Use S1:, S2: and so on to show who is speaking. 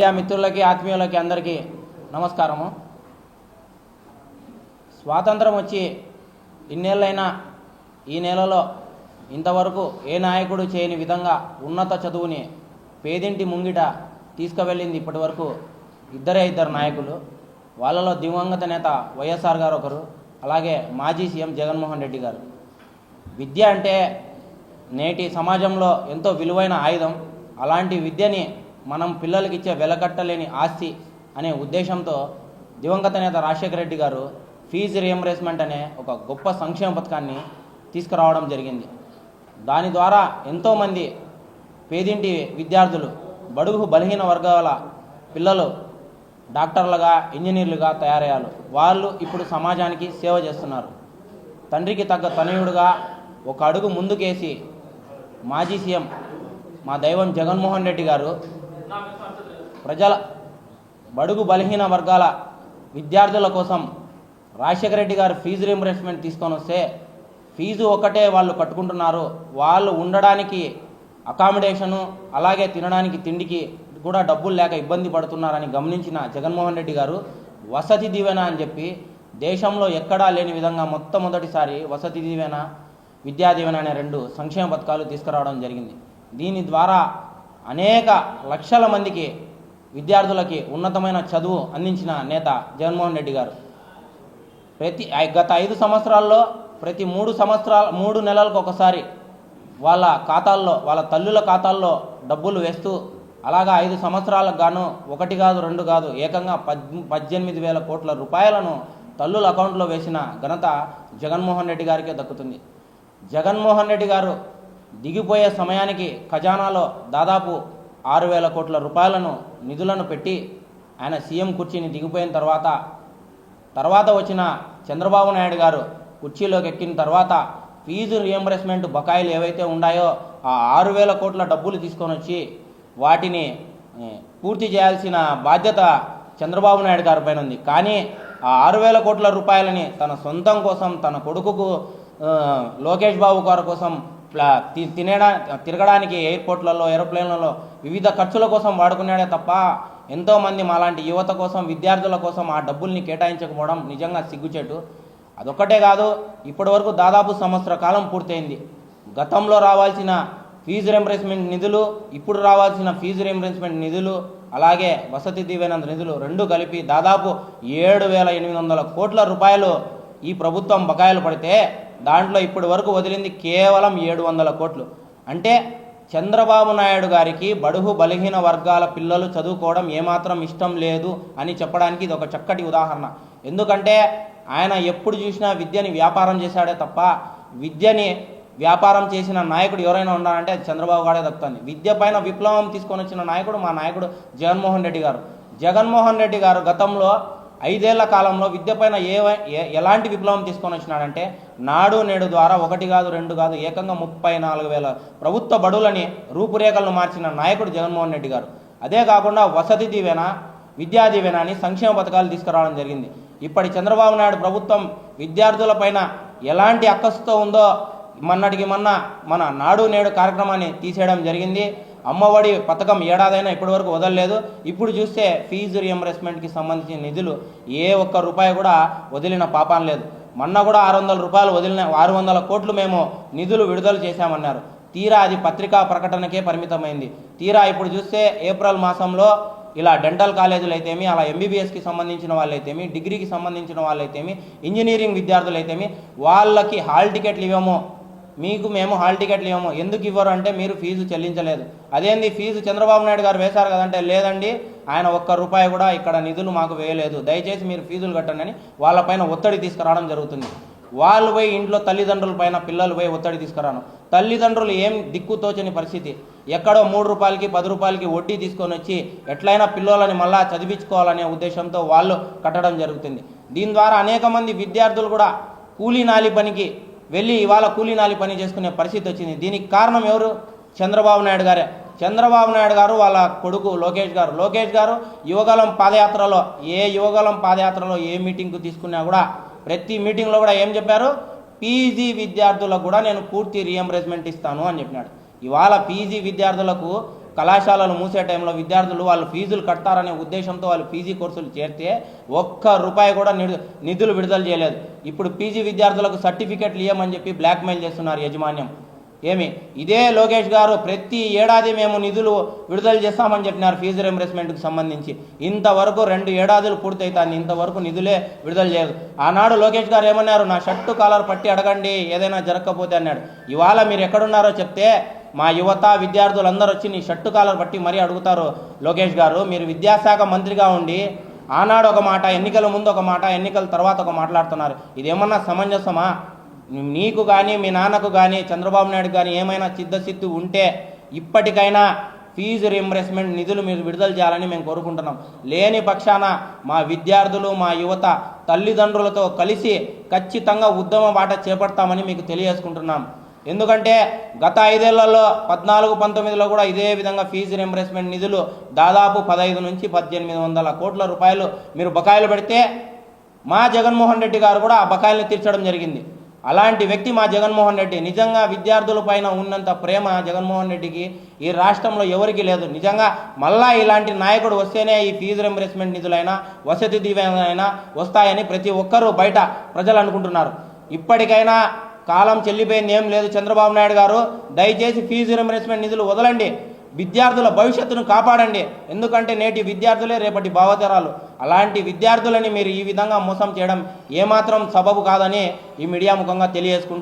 S1: Media మిత్రులకి ఆత్మీయులకి అందరికీ నమస్కారము. స్వాతంత్రం వచ్చి ఇన్నేళ్ళైనా ఈ నెలలో ఇంతవరకు ఏ నాయకుడు చేయని విధంగా ఉన్నత చదువుని పేదింటి ముంగిట తీసుకువెళ్ళింది ఇప్పటి వరకు ఇద్దరు నాయకులు. వాళ్ళలో దివంగత నేత వైఎస్ఆర్ గారు ఒకరు, అలాగే మాజీ సీఎం జగన్మోహన్ రెడ్డి గారు. విద్య అంటే నేటి సమాజంలో ఎంతో విలువైన ఆయుధం. అలాంటి విద్యని మనం పిల్లలకి ఇచ్చే వెలకట్టలేని ఆస్తి అనే ఉద్దేశంతో దివంగత నేత రాజశేఖర రెడ్డి గారు ఫీజు రియంబర్స్మెంట్ అనే ఒక గొప్ప సంక్షేమ పథకాన్ని తీసుకురావడం జరిగింది. దాని ద్వారా ఎంతోమంది పేదింటి విద్యార్థులు, బడుగు బలహీన వర్గాల పిల్లలు డాక్టర్లుగా, ఇంజనీర్లుగా తయారయ్యారు. వాళ్ళు ఇప్పుడు సమాజానికి సేవ చేస్తున్నారు. తండ్రికి తగ్గ తనయుడుగా ఒక అడుగు ముందుకేసి మాజీ సీఎం మా దైవం జగన్మోహన్ రెడ్డి గారు ప్రజల బడుగు బలహీన వర్గాల విద్యార్థుల కోసం రాజశేఖర రెడ్డి గారు ఫీజు రియంబర్స్మెంట్ తీసుకొని వస్తే ఫీజు ఒకటే వాళ్ళు కట్టుకుంటున్నారు. వాళ్ళు ఉండడానికి అకామిడేషను, అలాగే తినడానికి తిండికి కూడా డబ్బులు లేక ఇబ్బంది పడుతున్నారని గమనించిన జగన్మోహన్ రెడ్డి గారు వసతి దీవెన అని చెప్పి దేశంలో ఎక్కడా లేని విధంగా మొట్టమొదటిసారి వసతి దీవెన, విద్యా దీవెన అనే 2 సంక్షేమ పథకాలు తీసుకురావడం జరిగింది. దీని ద్వారా అనేక లక్షల మందికి విద్యార్థులకి ఉన్నతమైన చదువు అందించిన నేత జగన్మోహన్ రెడ్డి గారు. గత 5 సంవత్సరాల్లో ప్రతి 3 నెలలకు ఒకసారి వాళ్ళ ఖాతాల్లో, వాళ్ళ తల్లుల ఖాతాల్లో డబ్బులు వేస్తూ అలాగా 5 సంవత్సరాలకు గాను 1 కాదు 2 కాదు ఏకంగా 18,000 కోట్ల రూపాయలను తల్లుల అకౌంట్లో వేసిన ఘనత జగన్మోహన్ రెడ్డి గారికే దక్కుతుంది. జగన్మోహన్ రెడ్డి గారు దిగిపోయే సమయానికి ఖజానాలో దాదాపు 6,000 కోట్ల రూపాయలను నిధులను పెట్టి ఆయన సీఎం కుర్చీని దిగిపోయిన తర్వాత వచ్చిన చంద్రబాబు నాయుడు గారు కుర్చీలోకి ఎక్కిన తర్వాత ఫీజు రియంబర్స్మెంట్ బకాయిలు ఏవైతే ఉన్నాయో ఆ 6,000 కోట్ల డబ్బులు తీసుకొని వచ్చి వాటిని పూర్తి చేయాల్సిన బాధ్యత చంద్రబాబు నాయుడు గారి పైన ఉంది. కానీ ఆ 6,000 కోట్ల రూపాయలని తన సొంతం కోసం, తన కొడుకుకు లోకేష్ బాబు గారి కోసం తిరగడానికి ఎయిర్పోర్ట్లలో, ఏరోప్లేన్లలో వివిధ ఖర్చుల కోసం వాడుకున్నాడే తప్ప ఎంతోమంది మాలాంటి యువత కోసం, విద్యార్థుల కోసం ఆ డబ్బుల్ని కేటాయించకపోవడం నిజంగా సిగ్గుచేటు. అదొక్కటే కాదు, ఇప్పటి వరకు దాదాపు సంవత్సర కాలం పూర్తయింది. గతంలో రావాల్సిన ఫీజు రియంబర్స్మెంట్ నిధులు, ఇప్పుడు రావాల్సిన ఫీజు రియంబర్స్మెంట్ నిధులు, అలాగే వసతి దీవెన నిధులు 2 కలిపి దాదాపు 7,800 కోట్ల రూపాయలు ఈ ప్రభుత్వం బకాయిలు పడితే దాంట్లో ఇప్పటి వరకు వదిలింది కేవలం 700 కోట్లు. అంటే చంద్రబాబు నాయుడు గారికి బడుగు బలహీన వర్గాల పిల్లలు చదువుకోవడం ఏమాత్రం ఇష్టం లేదు అని చెప్పడానికి ఇది ఒక చక్కటి ఉదాహరణ. ఎందుకంటే ఆయన ఎప్పుడు చూసినా విద్యని వ్యాపారం చేశాడే తప్ప విద్యని వ్యాపారం చేసిన నాయకుడు ఎవరైనా ఉన్నారంటే అది చంద్రబాబు గారే దక్కుతుంది. విద్య పైన విప్లవం తీసుకొని వచ్చిన నాయకుడు మా నాయకుడు జగన్మోహన్ రెడ్డి గారు. జగన్మోహన్ రెడ్డి గారు గతంలో 5 ఏళ్ల కాలంలో విద్య పైన ఎలాంటి విప్లవం తీసుకొని వచ్చినాడంటే నాడు నేడు ద్వారా 1 కాదు 2 కాదు ఏకంగా 34,000 ప్రభుత్వ బడులని రూపురేఖలను మార్చిన నాయకుడు జగన్మోహన్ రెడ్డి గారు. అదే కాకుండా వసతి దీవెన, విద్యా దీవెన అని సంక్షేమ పథకాలు తీసుకురావడం జరిగింది. ఇప్పటి చంద్రబాబు నాయుడు ప్రభుత్వం విద్యార్థుల పైన ఎలాంటి అక్కసుతో ఉందో మొన్నటికి మొన్న మన నాడు నేడు కార్యక్రమాన్ని తీసేయడం జరిగింది. అమ్మఒడి పథకం ఏడాదైనా ఇప్పటి వరకు వదలలేదు. ఇప్పుడు చూస్తే ఫీజు రియంబర్స్మెంట్కి సంబంధించిన నిధులు ఏ ఒక్క రూపాయి కూడా వదిలిన పాపం లేదు. మొన్న కూడా 600 రూపాయలు వదిలిన 600 కోట్లు మేము నిధులు విడుదల చేశామన్నారు. తీరా అది పత్రికా ప్రకటనకే పరిమితమైంది. తీరా ఇప్పుడు చూస్తే ఏప్రిల్ మాసంలో ఇలా డెంటల్ కాలేజీలు అయితేమి, అలా ఎంబీబీఎస్కి సంబంధించిన వాళ్ళైతేమి, డిగ్రీకి సంబంధించిన వాళ్ళైతేమి, ఇంజనీరింగ్ విద్యార్థులు అయితేమి వాళ్ళకి హాల్ టికెట్లు ఇవ్వము, మీకు మేము హాల్ టికెట్లు ఇవ్వము. ఎందుకు ఇవ్వరు అంటే మీరు ఫీజు చెల్లించలేదు. అదేంది ఫీజు చంద్రబాబు నాయుడు గారు వేశారు కదంటే లేదండి, ఆయన 1 రూపాయి కూడా ఇక్కడ నిధులు మాకు వేయలేదు, దయచేసి మీరు ఫీజులు కట్టండి అని వాళ్ళపైన ఒత్తిడి తీసుకురావడం జరుగుతుంది. వాళ్ళు పోయి ఇంట్లో తల్లిదండ్రుల పైన పిల్లలు పోయి ఒత్తిడి తీసుకురాను. తల్లిదండ్రులు ఏం దిక్కుతోచని పరిస్థితి. ఎక్కడో 3 రూపాయలకి 10 రూపాయలకి వడ్డీ తీసుకొని వచ్చి ఎట్లయినా పిల్లలని మళ్ళా చదివించుకోవాలనే ఉద్దేశంతో వాళ్ళు కట్టడం జరుగుతుంది. దీని ద్వారా అనేక మంది విద్యార్థులు కూడా కూలీ నాలి పనికి వెళ్ళి ఇవాళ కూలీ నాలి పని చేసుకునే పరిస్థితి వచ్చింది. దీనికి కారణం ఎవరు? చంద్రబాబు నాయుడు గారే. చంద్రబాబు నాయుడు గారు వాళ్ళ కొడుకు లోకేష్ గారు యువగలం పాదయాత్రలో ఏ మీటింగ్కు తీసుకున్నా కూడా ప్రతి మీటింగ్లో కూడా ఏం చెప్పారు? పీజీ విద్యార్థులకు కూడా నేను పూర్తి రియంబర్స్మెంట్ ఇస్తాను అని చెప్పినాడు. ఇవాళ పీజీ విద్యార్థులకు కళాశాలలు మూసే టైంలో విద్యార్థులు వాళ్ళు ఫీజులు కడతారనే ఉద్దేశంతో వాళ్ళు పీజీ కోర్సులు చేరితే ఒక్క రూపాయి కూడా నిధులు విడుదల చేయలేదు. ఇప్పుడు పీజీ విద్యార్థులకు సర్టిఫికెట్లు ఇవ్వమని చెప్పి బ్లాక్మెయిల్ చేస్తున్నారు యాజమాన్యం. ఏమి ఇదే లోకేష్ గారు ప్రతి ఏడాది మేము నిధులు విడుదల చేస్తామని చెప్పినారు ఫీజు రింబర్స్మెంట్కి సంబంధించి. ఇంతవరకు 2 ఏడాదులు పూర్తయితాన్ని ఇంతవరకు నిధులే విడుదల చేయదు. ఆనాడు లోకేష్ గారు ఏమన్నారు, నా షర్టు కాలర్ పట్టి అడగండి ఏదైనా జరగకపోతే అన్నాడు. ఇవాళ మీరు ఎక్కడున్నారో చెప్తే మా యువత విద్యార్థులందరూ వచ్చి నీ షర్టు కాలర్ పట్టి మరీ అడుగుతారు. లోకేష్ గారు, మీరు విద్యాశాఖ మంత్రిగా ఉండి ఆనాడు ఒక మాట, ఎన్నికల ముందు ఒక మాట, ఎన్నికల తర్వాత ఒక మాట్లాడుతున్నారు. ఇదేమన్నా సమంజసమా? నీకు కానీ మీ నాన్నకు కానీ చంద్రబాబు నాయుడు కానీ ఏమైనా చిత్తశుద్ధి ఉంటే ఇప్పటికైనా ఫీజు రీయింబర్స్మెంట్ నిధులు మీరు విడుదల చేయాలని మేము కోరుకుంటున్నాం. లేని పక్షాన మా విద్యార్థులు మా యువత తల్లిదండ్రులతో కలిసి ఖచ్చితంగా ఉద్యమ బాట చేపడతామని మీకు తెలియజేసుకుంటున్నాం. ఎందుకంటే గత 5 ఏళ్లలో 14-19లో కూడా ఇదే విధంగా ఫీజు రీయింబర్స్మెంట్ నిధులు దాదాపు 15 నుంచి 1800 కోట్ల రూపాయలు మీరు బకాయిలు పెడితే మా జగన్మోహన్ రెడ్డి గారు కూడా ఆ బకాయిలను తీర్చడం జరిగింది. అలాంటి వ్యక్తి మా జగన్మోహన్ రెడ్డి. నిజంగా విద్యార్థుల పైన ఉన్నంత ప్రేమ జగన్మోహన్ రెడ్డికి ఈ రాష్ట్రంలో ఎవరికి లేదు. నిజంగా మళ్ళా ఇలాంటి నాయకుడు వస్తేనే ఈ ఫీజు రింబర్స్మెంట్ నిధులైనా వసతి దీవెనైనా వస్తాయని ప్రతి ఒక్కరూ బయట ప్రజలు అనుకుంటున్నారు. ఇప్పటికైనా కాలం చెల్లిపోయింది ఏం లేదు. చంద్రబాబు నాయుడు గారు దయచేసి ఫీజు రింబర్స్మెంట్ నిధులు వదలండి, విద్యార్థుల భవిష్యత్తును కాపాడండి. ఎందుకంటే నేటి విద్యార్థులే రేపటి భావతరాలు. అలాంటి విద్యార్థులని మీరు ఈ విధంగా మోసం చేయడం ఏమాత్రం సబబు కాదని ఈ మీడియా ముఖంగా తెలియజేసుకుంటూ